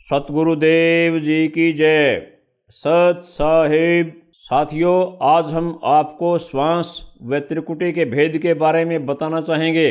सतगुरुदेव जी की जय। सत साहिब। साथियों, आज हम आपको श्वास व त्रिकुटी के भेद के बारे में बताना चाहेंगे।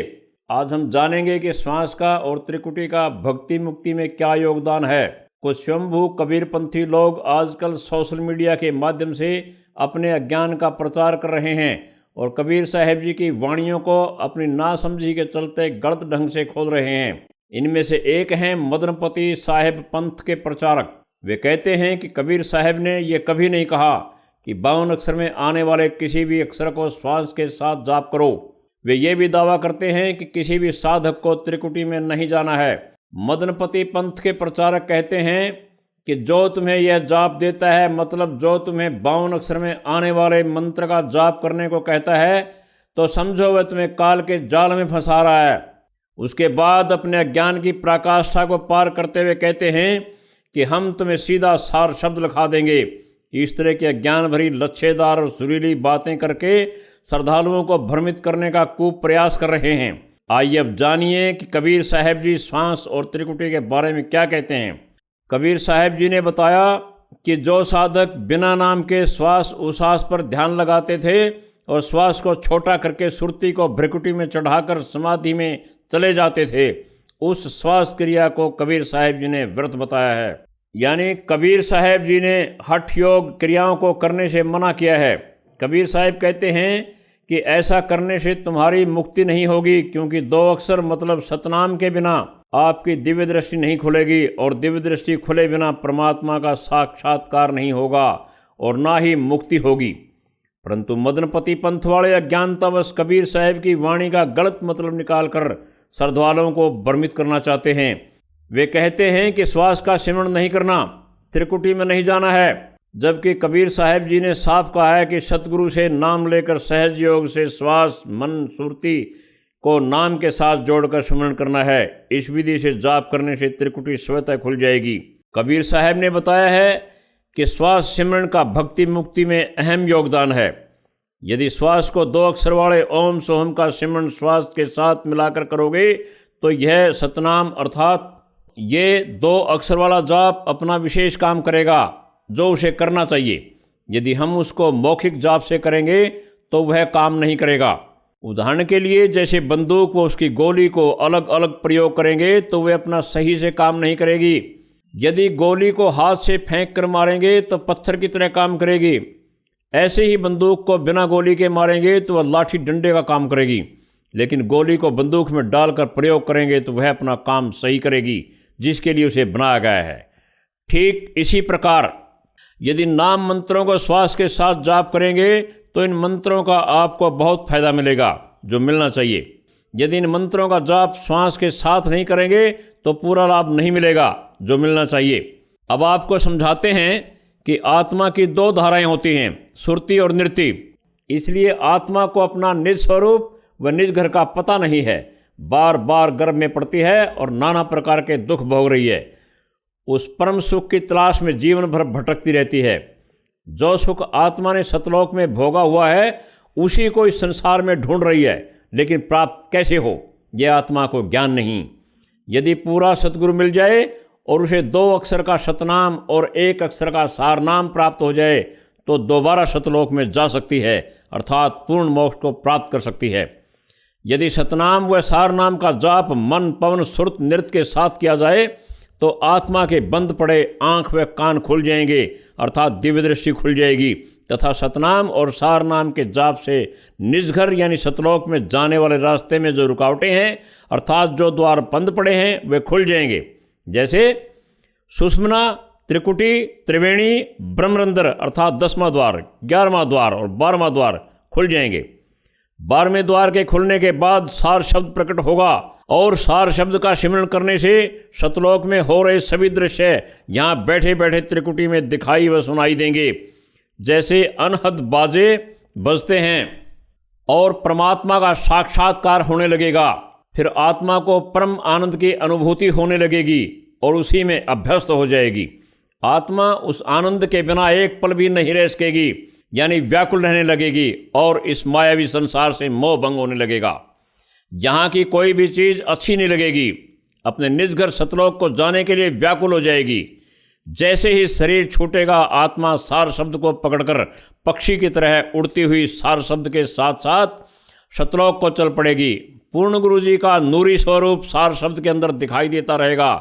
आज हम जानेंगे कि श्वास का और त्रिकुटी का भक्ति मुक्ति में क्या योगदान है। कुछ स्वयंभू कबीरपंथी लोग आजकल सोशल मीडिया के माध्यम से अपने अज्ञान का प्रचार कर रहे हैं और कबीर साहब जी की वाणियों को अपनी नासमझी के चलते गलत ढंग से खोल रहे हैं। इनमें से एक हैं मदनपति साहिब पंथ के प्रचारक। वे कहते हैं कि कबीर साहब ने यह कभी नहीं कहा कि 52 अक्षर में आने वाले किसी भी अक्षर को श्वास के साथ जाप करो। वे ये भी दावा करते हैं कि किसी भी साधक को त्रिकुटी में नहीं जाना है। मदनपति पंथ के प्रचारक कहते हैं कि जो तुम्हें यह जाप देता है, मतलब जो तुम्हें 52 अक्षर में आने वाले मंत्र का जाप करने को कहता है, तो समझो वह तुम्हें काल के जाल में फंसा रहा है। उसके बाद अपने अज्ञान की पराकाष्ठा को पार करते हुए कहते हैं कि हम तुम्हें सीधा सार शब्द लिखा देंगे। इस तरह की अज्ञान भरी लच्छेदार और सुरीली बातें करके श्रद्धालुओं को भ्रमित करने का खूब प्रयास कर रहे हैं। आइए अब जानिए कि कबीर साहब जी श्वास और त्रिकुटी के बारे में क्या कहते हैं। कबीर साहब जी ने बताया कि जो साधक बिना नाम के श्वास उश्वास पर ध्यान लगाते थे और श्वास को छोटा करके सुरती को भ्रिकुटी में चढ़ाकर समाधि में चले जाते थे, उस श्वास क्रिया को कबीर साहब जी ने व्रत बताया है। यानी कबीर साहब जी ने हठ योग क्रियाओं को करने से मना किया है। कबीर साहब कहते हैं कि ऐसा करने से तुम्हारी मुक्ति नहीं होगी, क्योंकि 2 अक्षर मतलब सतनाम के बिना आपकी दिव्य दृष्टि नहीं खुलेगी और दिव्य दृष्टि खुले बिना परमात्मा का साक्षात्कार नहीं होगा और ना ही मुक्ति होगी। परंतु मदनपति पंथ वाले अज्ञानतावश कबीर साहब की वाणी का गलत मतलब निकालकर श्रद्धालुओं को भ्रमित करना चाहते हैं। वे कहते हैं कि श्वास का सिमरण नहीं करना, त्रिकुटी में नहीं जाना है, जबकि कबीर साहब जी ने साफ कहा है कि सतगुरु से नाम लेकर सहज योग से श्वास मन सुरती को नाम के साथ जोड़कर सिमरण करना है। इस विधि से जाप करने से त्रिकुटी स्वतः खुल जाएगी। कबीर साहब ने बताया है कि श्वास सिमरण का भक्ति मुक्ति में अहम योगदान है। यदि श्वास को 2 अक्षर वाले ओम सोहम का सिमरण श्वास के साथ मिलाकर करोगे तो यह सतनाम अर्थात ये 2 अक्षर वाला जाप अपना विशेष काम करेगा जो उसे करना चाहिए। यदि हम उसको मौखिक जाप से करेंगे तो वह काम नहीं करेगा। उदाहरण के लिए, जैसे बंदूक व उसकी गोली को अलग अलग प्रयोग करेंगे तो वह अपना सही से काम नहीं करेगी। यदि गोली को हाथ से फेंक कर मारेंगे तो पत्थर की तरह काम करेगी। ऐसे ही बंदूक को बिना गोली के मारेंगे तो वह लाठी डंडे का काम करेगी, लेकिन गोली को बंदूक में डालकर प्रयोग करेंगे तो वह अपना काम सही करेगी जिसके लिए उसे बनाया गया है। ठीक इसी प्रकार यदि नाम मंत्रों को श्वास के साथ जाप करेंगे तो इन मंत्रों का आपको बहुत फायदा मिलेगा जो मिलना चाहिए। यदि इन मंत्रों का जाप श्वास के साथ नहीं करेंगे तो पूरा लाभ नहीं मिलेगा जो मिलना चाहिए। अब आपको समझाते हैं कि आत्मा की 2 धाराएं होती हैं, सुरति और नृति। इसलिए आत्मा को अपना निज स्वरूप व निज घर का पता नहीं है, बार बार गर्भ में पड़ती है और नाना प्रकार के दुख भोग रही है। उस परम सुख की तलाश में जीवन भर भटकती रहती है। जो सुख आत्मा ने सतलोक में भोगा हुआ है उसी को इस संसार में ढूंढ रही है, लेकिन प्राप्त कैसे हो यह आत्मा को ज्ञान नहीं। यदि पूरा सतगुरु मिल जाए और उसे 2 अक्षर का सतनाम और 1 अक्षर का सारनाम प्राप्त हो जाए तो दोबारा सतलोक में जा सकती है, अर्थात पूर्ण मोक्ष को प्राप्त कर सकती है। यदि सतनाम व सारनाम का जाप मन पवन सुरत नृत्य के साथ किया जाए तो आत्मा के बंद पड़े आँख व कान खुल जाएंगे, अर्थात दिव्य दृष्टि खुल जाएगी तथा सतनाम और सारनाम के जाप से निजघर यानी सतलोक में जाने वाले रास्ते में जो रुकावटें हैं, अर्थात जो द्वार बंद पड़े हैं, वे खुल जाएंगे। जैसे सुषुम्ना, त्रिकुटी, त्रिवेणी, ब्रह्मरंध्र अर्थात 10वां द्वार, 11वां द्वार और 12वां द्वार खुल जाएंगे। 12वें द्वार के खुलने के बाद सार शब्द प्रकट होगा और सार शब्द का सिमरण करने से सतलोक में हो रहे सभी दृश्य यहाँ बैठे बैठे त्रिकुटी में दिखाई व सुनाई देंगे। जैसे अनहद बाजे बजते हैं और परमात्मा का साक्षात्कार होने लगेगा, फिर आत्मा को परम आनंद की अनुभूति होने लगेगी और उसी में अभ्यस्त हो जाएगी। आत्मा उस आनंद के बिना एक पल भी नहीं रह सकेगी, यानी व्याकुल रहने लगेगी और इस मायावी संसार से मोह भंग होने लगेगा। यहाँ की कोई भी चीज़ अच्छी नहीं लगेगी। अपने निज घर सतलोक को जाने के लिए व्याकुल हो जाएगी। जैसे ही शरीर छूटेगा, आत्मा सार शब्द को पकड़कर पक्षी की तरह उड़ती हुई सार शब्द के साथ साथ सतलोक को चल पड़ेगी। पूर्ण गुरु जी का नूरी स्वरूप सार शब्द के अंदर दिखाई देता रहेगा।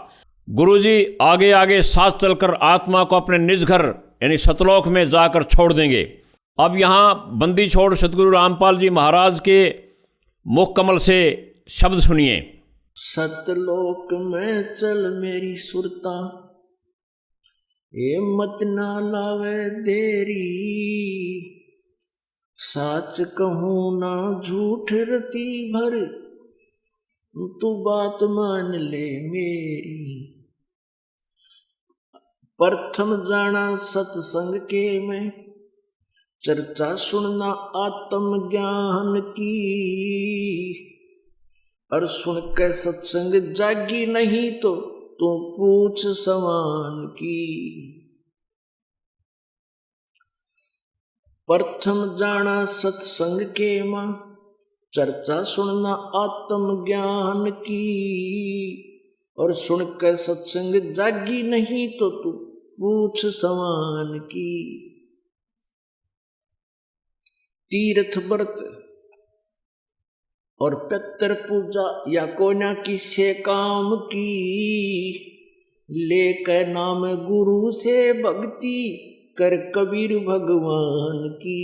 गुरु जी आगे आगे साथ चलकर आत्मा को अपने निज घर यानी सतलोक में जाकर छोड़ देंगे। अब यहाँ बंदी छोड़ सतगुरु रामपाल जी महाराज के मुख कमल से शब्द सुनिए। सतलोक में चल मेरी सुरता, ये मत ना लावे देरी, साच कहूँ ना झूठ रती भर, तू बात मान ले मेरी। प्रथम जाना सत्संग के में, चर्चा सुनना आत्म ज्ञान की, और सुन के सत्संग जागी नहीं तो तू पूछ समान की। प्रथम जाना सत्संग के मां, चर्चा सुनना आत्म ज्ञान की, और सुन के सत्संग जागी नहीं तो तू पूछ समान की। तीर्थ व्रत और पितर पूजा या कोना किसे काम की, लेकर नाम गुरु से भक्ति कर कबीर भगवान की।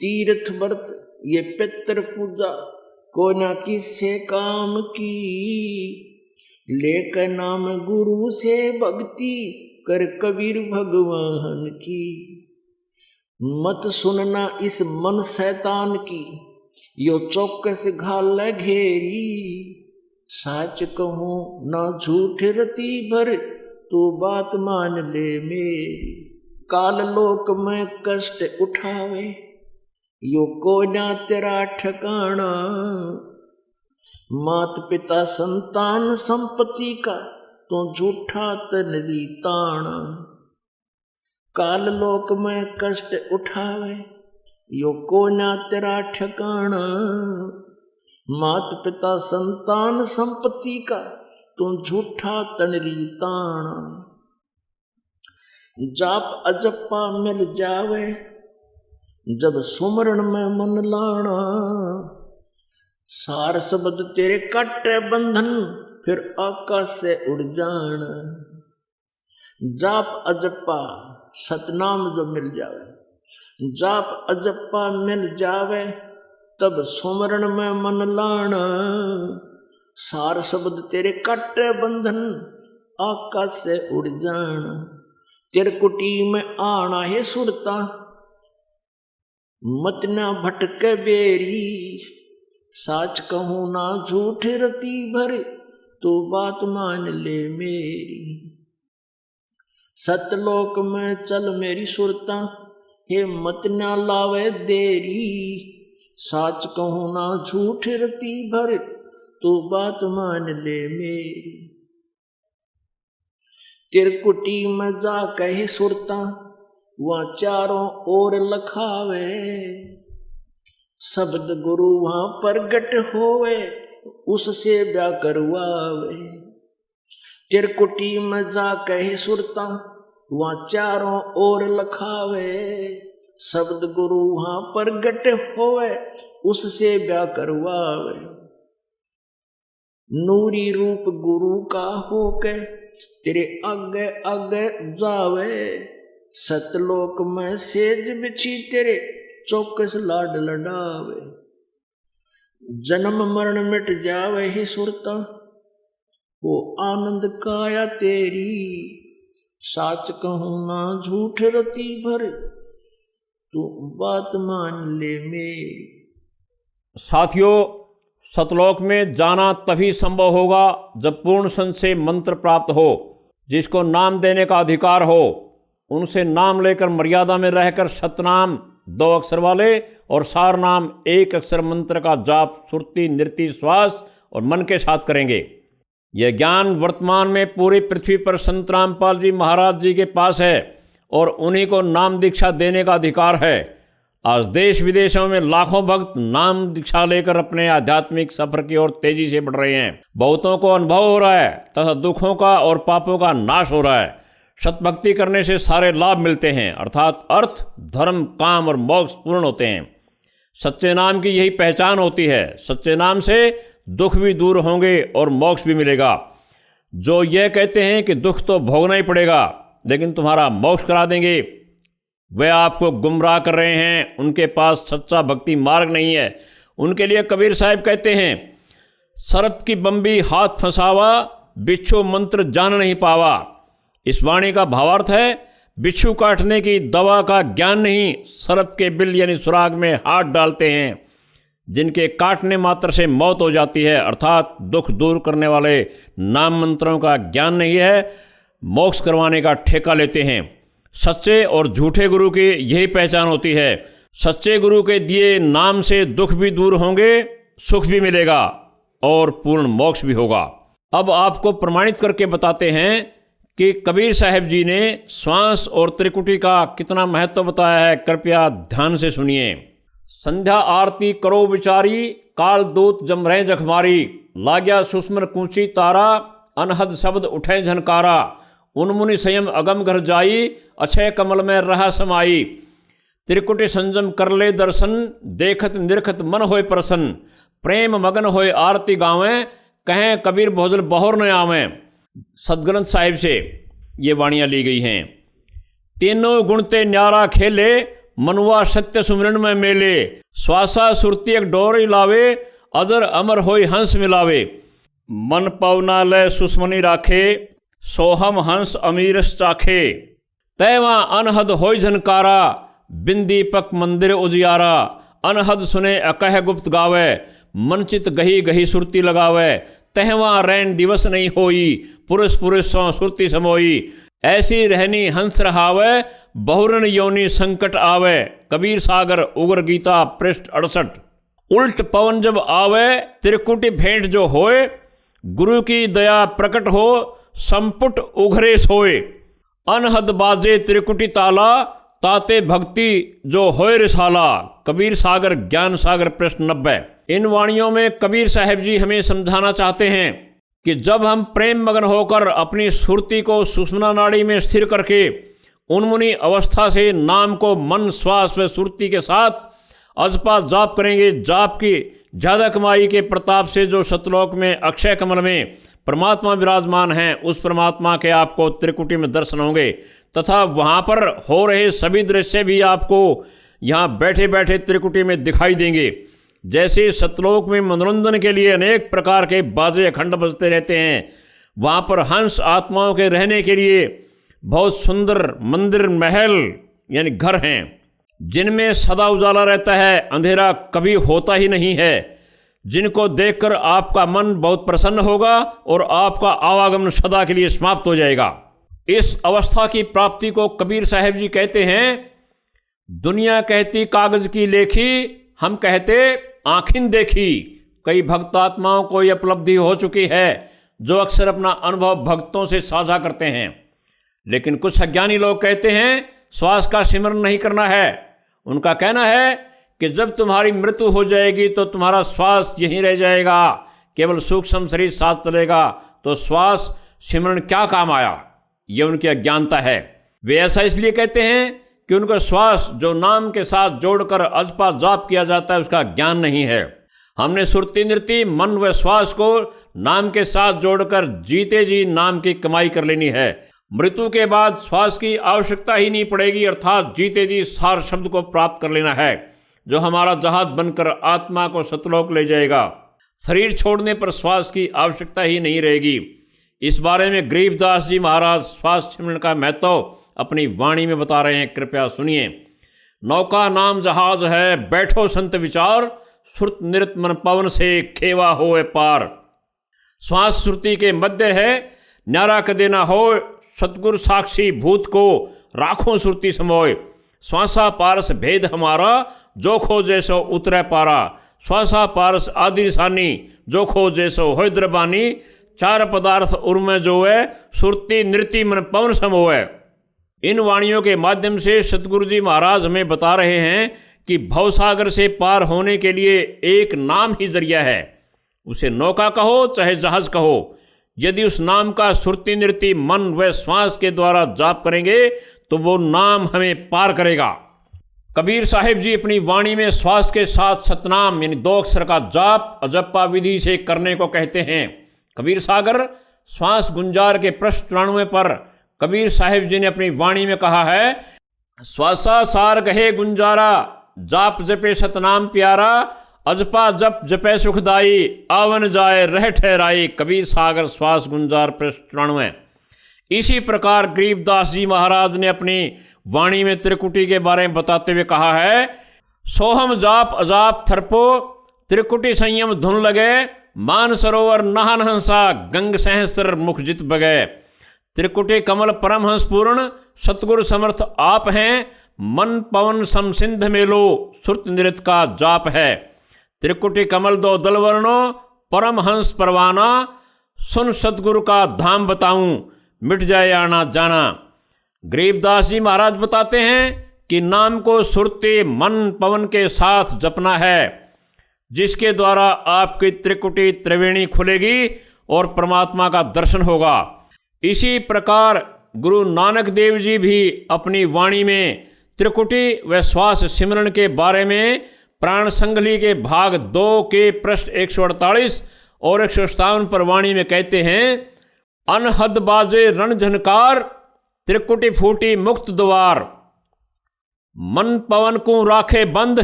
तीर्थ व्रत ये पितर पूजा कोना किसे काम की, लेकर नाम गुरु से भक्ति कर कबीर भगवान की। मत सुनना इस मन शैतान की, यो चौकस घाल घेरी, साच कहूँ ना झूठ रती भर, तू बात मान ले मेरी। काल लोक में कष्ट उठावे, यो कोना तेरा ठिकाना, मात पिता संतान संपत्ति का तो झूठा तनरी ताना। काल लोक में कष्ट उठावे, यो कोना तेरा ठिकाना, मात पिता संतान संपत्ति का तू झूठा तनरी ताना। जाप अजप्पा मिल जावे, जब सुमरण में मन लाना, सार शब्द तेरे काटे बंधन, फिर आकाश से उड़ जाना। जाप अजप्पा सतनाम जो मिल जावे, जाप अजप्पा मिल जावे, तब सुमरण में मन लाना, सार शब्द तेरे काटे बंधन, आकाश से उड़ जाना। तिरकुटी में आना है सुरता, मत ना भटके बेरी, साच कहूँ ना झूठ रती भर, तू बात मान ले मेरी। सतलोक में चल मेरी सुरता, हे मत ना लावे देरी, साच कहूँ ना झूठ रती भर, तू बात मान ले मेरी। तिरकुटी में जा कहे सुरता, वहाँ चारों ओर लखावे, शब्द गुरु वहाँ प्रगट होवे, उससे ब्याह करवावे। तिरकुटी में जा कहे सुरता, वहाँ चारों ओर लखावे, शब्द गुरु वहाँ प्रगट होवे, उससे ब्याह करवावे। नूरी रूप गुरु का होके तेरे आगे आगे जावे, सतलोक में सेज बिछी तेरे चौकस लाड लडावे। जन्म मरण मिट जावे ही सुरता, वो आनंद काया तेरी, साच कहूँ ना झूठ रती भर, तू बात मान ले मेरी। साथियों, सतलोक में जाना तभी संभव होगा जब पूर्ण संत से मंत्र प्राप्त हो, जिसको नाम देने का अधिकार हो। उनसे नाम लेकर मर्यादा में रहकर सतनाम 2 अक्षर वाले और सार नाम 1 अक्षर मंत्र का जाप सुरती, नृति, श्वास और मन के साथ करेंगे। यह ज्ञान वर्तमान में पूरी पृथ्वी पर संत रामपाल जी महाराज जी के पास है और उन्हीं को नाम दीक्षा देने का अधिकार है। आज देश विदेशों में लाखों भक्त नाम दीक्षा लेकर अपने आध्यात्मिक सफर की ओर तेजी से बढ़ रहे हैं। बहुतों को अनुभव हो रहा है तथा दुखों का और पापों का नाश हो रहा है। सतभक्ति करने से सारे लाभ मिलते हैं, अर्थात अर्थ, धर्म, काम और मोक्ष पूर्ण होते हैं। सच्चे नाम की यही पहचान होती है। सच्चे नाम से दुख भी दूर होंगे और मोक्ष भी मिलेगा। जो यह कहते हैं कि दुख तो भोगना ही पड़ेगा लेकिन तुम्हारा मोक्ष करा देंगे, वे आपको गुमराह कर रहे हैं। उनके पास सच्चा भक्ति मार्ग नहीं है। उनके लिए कबीर साहब कहते हैं, सर्प की बम्बी हाथ फंसावा, बिच्छू मंत्र जान नहीं पावा। इस वाणी का भावार्थ है, बिच्छू काटने की दवा का ज्ञान नहीं, सर्प के बिल यानी सुराग में हाथ डालते हैं जिनके काटने मात्र से मौत हो जाती है, अर्थात दुख दूर करने वाले नाम मंत्रों का ज्ञान नहीं है, मोक्ष करवाने का ठेका लेते हैं। सच्चे और झूठे गुरु की यही पहचान होती है। सच्चे गुरु के दिए नाम से दुख भी दूर होंगे, सुख भी मिलेगा और पूर्ण मोक्ष भी होगा। अब आपको प्रमाणित करके बताते हैं कि कबीर साहब जी ने श्वास और त्रिकुटी का कितना महत्व बताया है। कृपया ध्यान से सुनिए। संध्या आरती करो विचारी, काल दूत जम रहे जखमारी। लाग्या सुस्मर कूची तारा, अनहद शब्द उठे झनकारा। उन्मुनि संयम अगम घर जाई, अक्षय कमल में रहा समाई। त्रिकुटी संजम कर ले दर्शन, देखत निरखत मन होए प्रसन्न। प्रेम मगन होए आरती गावें, कहें कबीर भोजल बहुर न आवें। सदग्रंथ साहिब से ये वाणियाँ ली गई हैं। तीनों गुणते न्यारा खेले, मनुआ सत्य सुमरण में मेले। श्वासा सुरती एक डोरी लावे, अजर अमर होई हंस मिलावे। मन पवना लय सुस्मनी राखे, सोहम हंस अमीरस चाखे। तैवा अनहद होई झनकारा, बिंदीपक मंदिर उजियारा। अनहद सुने अकह गुप्त गावे, मनचित गही गही सुरती लगावे। तहवा रैन दिवस नहीं होई, पुरुष पुरुष सौ सुरती समोई। ऐसी रहनी हंस रहावे, बहुरन योनि संकट आवे। कबीर सागर उग्र गीता पृष्ठ 68। उल्ट पवन जब आवे, त्रिकुटी भेंट जो होए। गुरु की दया प्रकट हो, संपुट उघरे सोए। अनहद बाजे त्रिकुटी ताला, ताते भक्ति जो होए रिसाला। कबीर सागर ज्ञान सागर पृष्ठ 90। इन वाणियों में कबीर साहब जी हमें समझाना चाहते हैं कि जब हम प्रेम मगन होकर अपनी सुरती को सुषुम्ना नाड़ी में स्थिर करके उन्मुनी अवस्था से नाम को मन श्वास व सुरती के साथ अजपा जाप करेंगे, जाप की ज़्यादा कमाई के प्रताप से जो सतलोक में अक्षय कमल में परमात्मा विराजमान हैं, उस परमात्मा के आपको त्रिकुटी में दर्शन होंगे तथा वहाँ पर हो रहे सभी दृश्य भी आपको यहाँ बैठे बैठे त्रिकुटी में दिखाई देंगे। जैसे सतलोक में मनोरंजन के लिए अनेक प्रकार के बाजे अखंड बजते रहते हैं, वहाँ पर हंस आत्माओं के रहने के लिए बहुत सुंदर मंदिर महल यानी घर हैं जिनमें सदा उजाला रहता है, अंधेरा कभी होता ही नहीं है, जिनको देखकर आपका मन बहुत प्रसन्न होगा और आपका आवागमन सदा के लिए समाप्त हो जाएगा। इस अवस्था की प्राप्ति को कबीर साहब जी कहते हैं, दुनिया कहती कागज की लेखी, हम कहते आँखिन देखी। कई भक्तात्माओं को यह उपलब्धि हो चुकी है जो अक्सर अपना अनुभव भक्तों से साझा करते हैं, लेकिन कुछ अज्ञानी लोग कहते हैं श्वास का सिमरन नहीं करना है। उनका कहना है कि जब तुम्हारी मृत्यु हो जाएगी तो तुम्हारा श्वास यहीं रह जाएगा, केवल सूक्ष्म शरीर साथ चलेगा, तो श्वास सिमरन क्या काम आया। ये उनकी अज्ञानता है। वे ऐसा इसलिए कहते हैं कि उनका श्वास जो नाम के साथ जोड़कर अजपा जाप किया जाता है उसका ज्ञान नहीं है। हमने सुरती नृति मन व श्वास को नाम के साथ जोड़कर जीते जी नाम की कमाई कर लेनी है। मृत्यु के बाद श्वास की आवश्यकता ही नहीं पड़ेगी, अर्थात जीते जी सार शब्द को प्राप्त कर लेना है जो हमारा जहाज बनकर आत्मा को सतलोक ले जाएगा। शरीर छोड़ने पर श्वास की आवश्यकता ही नहीं रहेगी। इस बारे में गरीबदास जी महाराज श्वास सिमरन का महत्व अपनी वाणी में बता रहे हैं, कृपया सुनिए। नौका नाम जहाज है, बैठो संत विचार, सुरत निरत मन पवन से खेवा होए पार। श्वास श्रुति के मध्य है, न्यारा कदे ना हो, सतगुरु साक्षी भूत को राखों सुरती समोय। श्वासा पारस भेद हमारा, जो खो जैसो उतरे पारा। श्वासा पारस आदि निशानी, जो खो जैसो होय द्रबानी। चार पदार्थ उर्मे जो है, सुरती नृति मन पवन समोय। इन वाणियों के माध्यम से सतगुरु जी महाराज हमें बता रहे हैं कि भवसागर से पार होने के लिए एक नाम ही जरिया है। उसे नौका कहो चाहे जहाज कहो, यदि उस नाम का सुरती नृत्य मन व श्वास के द्वारा जाप करेंगे तो वो नाम हमें पार करेगा। कबीर साहिब जी अपनी वाणी में श्वास के साथ सतनाम यानी 2 अक्षर का जाप अजप्पा विधि से करने को कहते हैं। कबीर सागर श्वास गुंजार के पृष्ठ 93 पर कबीर साहिब जी ने अपनी वाणी में कहा है, श्वासा सार कहे गुंजारा, जाप जपे सतनाम प्यारा, अजपा जप जपे सुखदाई, आवन जाए रह ठहराई। कबीर सागर श्वास गुंजार पृष्ठ 93। इसी प्रकार गरीबदास जी महाराज ने अपनी वाणी में त्रिकुटी के बारे में बताते हुए कहा है, सोहम जाप अजाप थरपो, त्रिकुटी संयम धुन लगे, मान सरोवर नहन हंसा, गंग सहस्र मुखजित बगे। त्रिकुटी कमल परमहंस पूर्ण, सतगुरु समर्थ आप हैं, मन पवन समसिंध मेलो, सुरत नृत्य का जाप है। त्रिकुटी कमल 2 दल वर्णो, परमहंस परवाना, सुन सतगुरु का धाम बताऊं, मिट जाए आना जाना। गरीबदास जी महाराज बताते हैं कि नाम को सुरती मन पवन के साथ जपना है, जिसके द्वारा आपकी त्रिकुटी त्रिवेणी खुलेगी और परमात्मा का दर्शन होगा। इसी प्रकार गुरु नानक देव जी भी अपनी वाणी में त्रिकुटी व श्वास सिमरण के बारे में प्राण संगली के भाग 2 के पृष्ठ 148 और 157 पर वाणी में कहते हैं, अनहद बाजे रण झनकार, त्रिकुटी फूटी मुक्त द्वार, मन पवन को राखे बंद,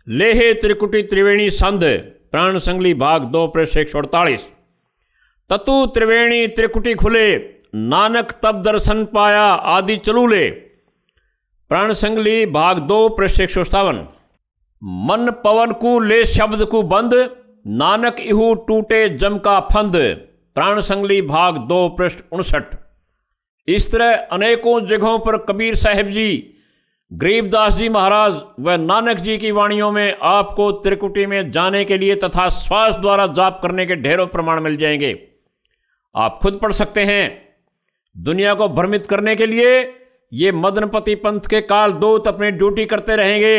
लेहे त्रिकुटी त्रिवेणी संध। प्राण संगली भाग 2 पृष्ठ 148। ततु त्रिवेणी त्रिकुटी खुले, नानक तब दर्शन पाया आदि चलूले। प्राण संगली भाग 2 पृष्ठ 157। मन पवन को ले शब्द को बंद, नानक इहू टूटे जम का फंद। प्राण संगली भाग 2 पृष्ठ 59। इस तरह अनेकों जगहों पर कबीर साहिब जी, गरीबदास जी महाराज व नानक जी की वाणियों में आपको त्रिकुटी में जाने के लिए तथा श्वास द्वारा जाप करने के ढेरों प्रमाण मिल जाएंगे। आप खुद पढ़ सकते हैं। दुनिया को भ्रमित करने के लिए ये मदनपति पंथ के काल दूत अपनी ड्यूटी करते रहेंगे,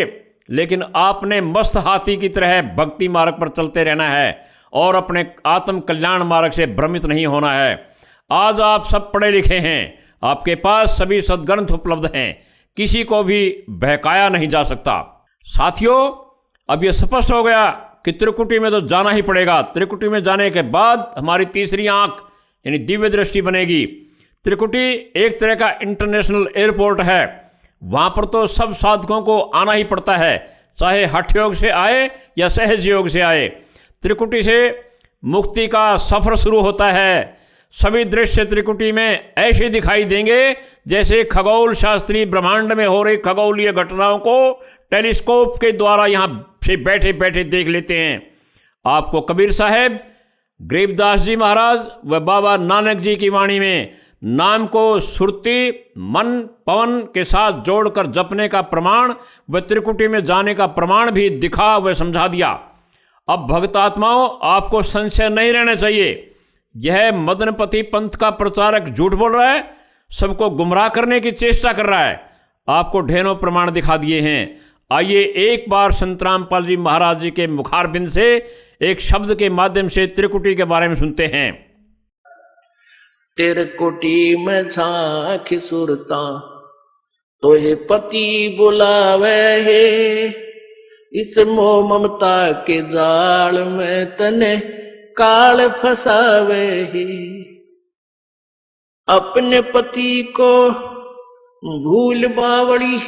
लेकिन आपने मस्त हाथी की तरह भक्ति मार्ग पर चलते रहना है और अपने आत्म कल्याण मार्ग से भ्रमित नहीं होना है। आज आप सब पढ़े लिखे हैं, आपके पास सभी सद्ग्रंथ उपलब्ध हैं, किसी को भी बहकाया नहीं जा सकता। साथियों, अब यह स्पष्ट हो गया कि त्रिकुटी में तो जाना ही पड़ेगा। त्रिकुटी में जाने के बाद हमारी तीसरी आंख यानी दिव्य दृष्टि बनेगी। त्रिकुटी एक तरह का इंटरनेशनल एयरपोर्ट है। वहाँ पर तो सब साधकों को आना ही पड़ता है, चाहे हठ योग से आए या सहज योग से आए। त्रिकुटी से मुक्ति का सफर शुरू होता है। सभी दृश्य त्रिकुटी में ऐसे दिखाई देंगे जैसे खगोल शास्त्री ब्रह्मांड में हो रही खगोलीय घटनाओं को टेलीस्कोप के द्वारा यहाँ से बैठे बैठे देख लेते हैं। आपको कबीर साहब, गरीबदास जी महाराज व बाबा नानक जी की वाणी में नाम को सुरती मन पवन के साथ जोड़कर जपने का प्रमाण व त्रिकुटी में जाने का प्रमाण भी दिखा व समझा दिया। अब भक्तात्माओं, आपको संशय नहीं रहना चाहिए, यह मदनपति पंथ का प्रचारक झूठ बोल रहा है, सबको गुमराह करने की चेष्टा कर रहा है। आपको ढेरों प्रमाण दिखा दिए हैं। आइए एक बार संत रामपाल जी महाराज जी के मुखारबिंद से एक शब्द के माध्यम से त्रिकुटी के बारे में सुनते हैं। त्रिकुटी में झांकी सुरता तोहे पति बुलावे है, इस मोह ममता के जाल में तने काल फसावे है। अपने पति को भूल बावड़ी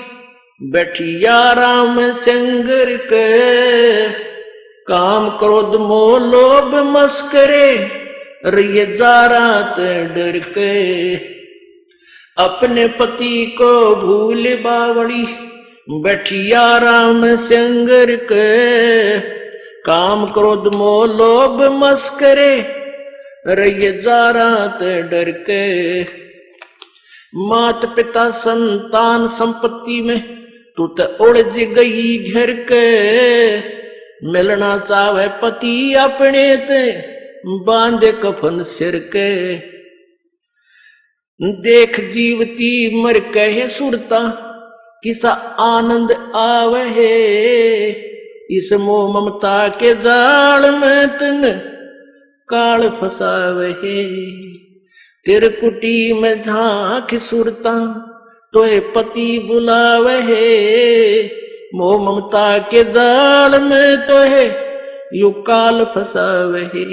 बैठी आराम संगर के, काम क्रोध मोह लोभ मस्करे रही जा रात डर के। अपने पति को भूल बावड़ी बैठी आराम संगर के, काम क्रोध मोह लोभ मस्करे रही जा रात डर के। मात पिता संतान संपत्ति में तू तो उलझ गई घर के, मिलना चाहे पति अपने ते बांधे कफन सिर के। देख जीवती मर कहे सुरता किसा आनंद आवहे, इस मोह ममता के जाल में तन काल फसावहे। तिरकुटी में झांक सुरता तोहे पति बुलावहे, मोह ममता के जाल में तोहे यू काल फसावहे।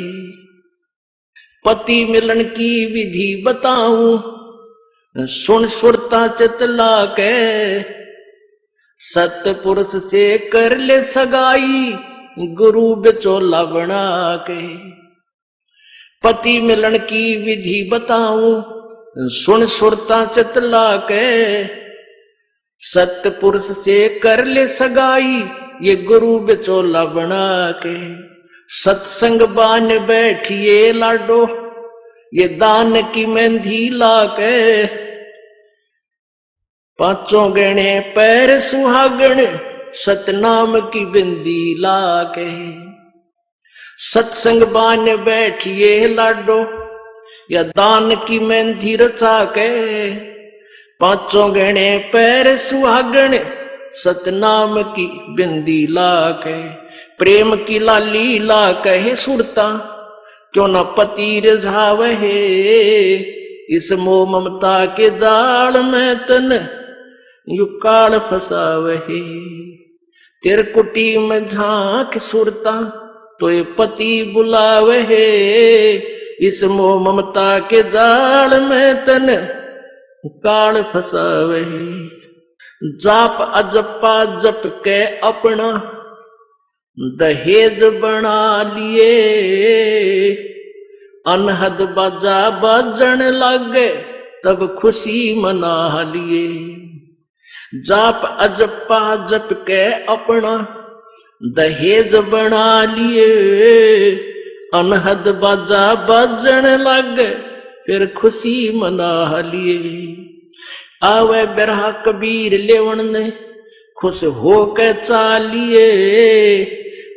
पति मिलन की विधि बताऊं, सुन सुरता चितला के, सतपुरुष से कर ले सगाई, गुरु बिचौला बना के। पति मिलन की विधि बताऊं, सुन सुरता चितला के, सतपुरुष से कर ले सगाई, ये गुरु बिचौला बना के। सत्संग बान बैठिए लाडो, ये दान की मेहंदी ला के। पांचों गहने पैर सुहागण, सतनाम की बिंदी ला के। सत्संग बान बैठिए लाडो, या दान की मेहंदी रचा के। पांचों गहने पैर सुहागण, सतनाम की बिंदी ला के। प्रेम की लाली ला कहे सुरता, क्यों न पति रिझावहे, इस मोह ममता के जाल में तन यू काल फसावहे। तिरकुटी में झांक सुरता तो ये पति बुलावहे, इस मोह ममता के जाल में तन काल फसावहे। जाप अजपा जप के अपना दहेज बना लिए, अनहद बाजा बाजन लगे तब खुशी मना लिए। जाप अजपा जप के अपना दहेज बना लिए, अनहद बाजा बाजन लगे फिर खुशी मना लिए। आवे बिरहा कबीर लेवन ने खुश हो के चालिए,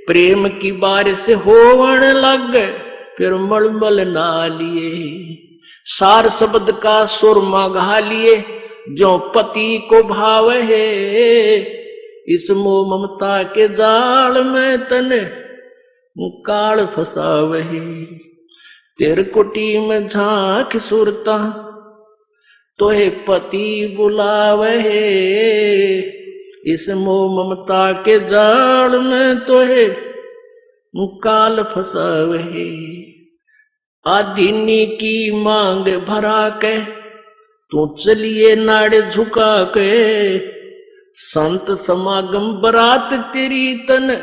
प्रेम की बारिश होवन लग फिर मलमल ना लिए। सार शब्द का सुरमा गा लिए, जो पति को भाव है, इस मोह ममता के जाल में तने काल फसावहे। तिरकुटी में झांक सुरता तोहे पति बुलावहे, इस मोह ममता के जाल में तोहे काल फसावहे। आधीनी की मांग भरा के तू चलिए नाड़े झुका के, संत समागम बरात तेरी तन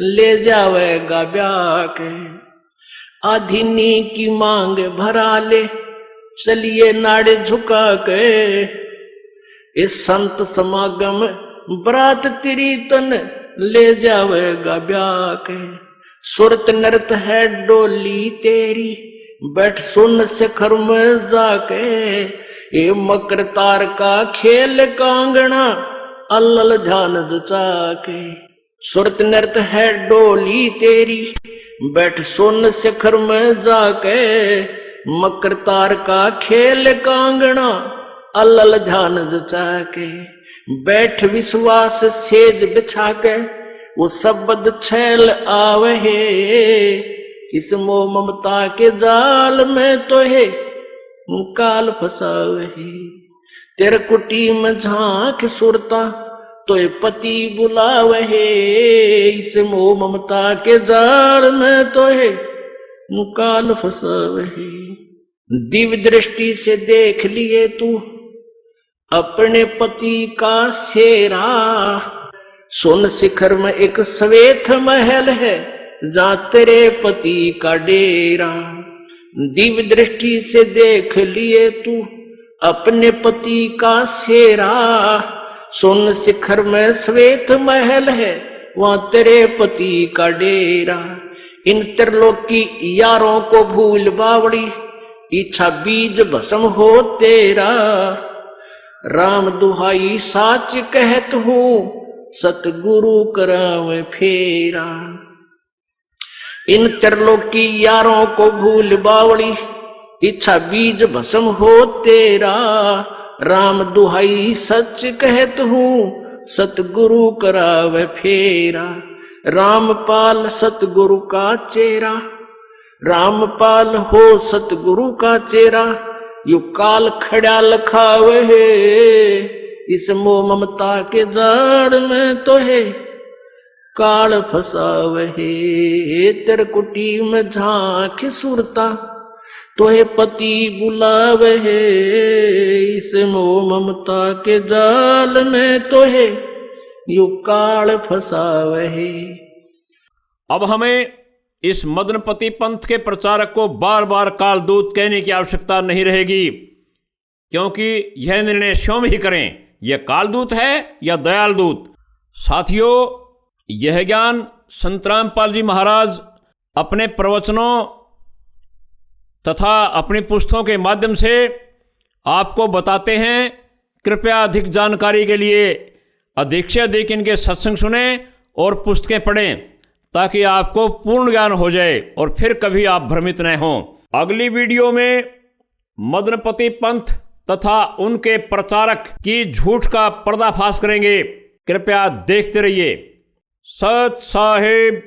ले जावेगा ब्याह के। आधीनी की मांग भरा ले चलिए नाड़े झुका के, इस संत समागम बरात तेरी तन ले जावेगा ब्याह के। सुरत नृत है डोली तेरी, बैठ सुन शिखर में जाके, ये मकर तार का खेल कांगना अल्लल ध्यान जचा के। सुरत नृत है डोली तेरी, बैठ सुन शिखर में जाके, मकर तार का खेल कांगना अल्लल ध्यान जचा के। बैठ विश्वास सेज बिछा के, वो शब्द छैल आवहे, इस मोह ममता के जाल में तो है काल फसावहे। तिरकुटी में झांक सुरता तो ये पति बुलावहे, इस मोह ममता के जाल में तो है काल फसावहे। दिव्य दृष्टि से देख लिए तू अपने पति का सेरा, सुन शिखर में एक श्वेत महल है, जहां तेरे पति का डेरा। दिव्य दृष्टि से देख लिए तू अपने पति का सेरा, सुन शिखर में श्वेत महल है, वहां तेरे पति का डेरा। इन त्रिलोकी यारों को भूल बावड़ी, इच्छा बीज भस्म हो तेरा। राम दुहाई साच कहत हूँ, सतगुरु करावे फेरा। इन त्रिलोकी यारों को भूल बावड़ी, इच्छा बीज भस्म हो तेरा। राम दुहाई सच कहत हूँ सतगुरु करावे फेरा। रामपाल सतगुरु का चेहरा, रामपाल हो सतगुरु का चेहरा। यू काल खड़ा लखावे है, इस मोह ममता के जाड़ में तो है काल फसावे है। तिरकुटी में झांक सुरता तो है पति बुलावे है, इस मोह ममता के जाल में तो है यू काल फसावे है। अब हमें इस मदनपति पंथ के प्रचारक को बार बार कालदूत कहने की आवश्यकता नहीं रहेगी, क्योंकि यह निर्णय स्वयं ही करें, यह कालदूत है या दयाल दूत। साथियों, यह ज्ञान संत रामपाल जी महाराज अपने प्रवचनों तथा अपनी पुस्तकों के माध्यम से आपको बताते हैं। कृपया अधिक जानकारी के लिए अधिक से अधिक इनके सत्संग सुने और पुस्तकें पढ़ें, ताकि आपको पूर्ण ज्ञान हो जाए और फिर कभी आप भ्रमित न हों। अगली वीडियो में मदनपति पंथ तथा उनके प्रचारक की झूठ का पर्दाफाश करेंगे। कृपया देखते रहिए। सत साहिब।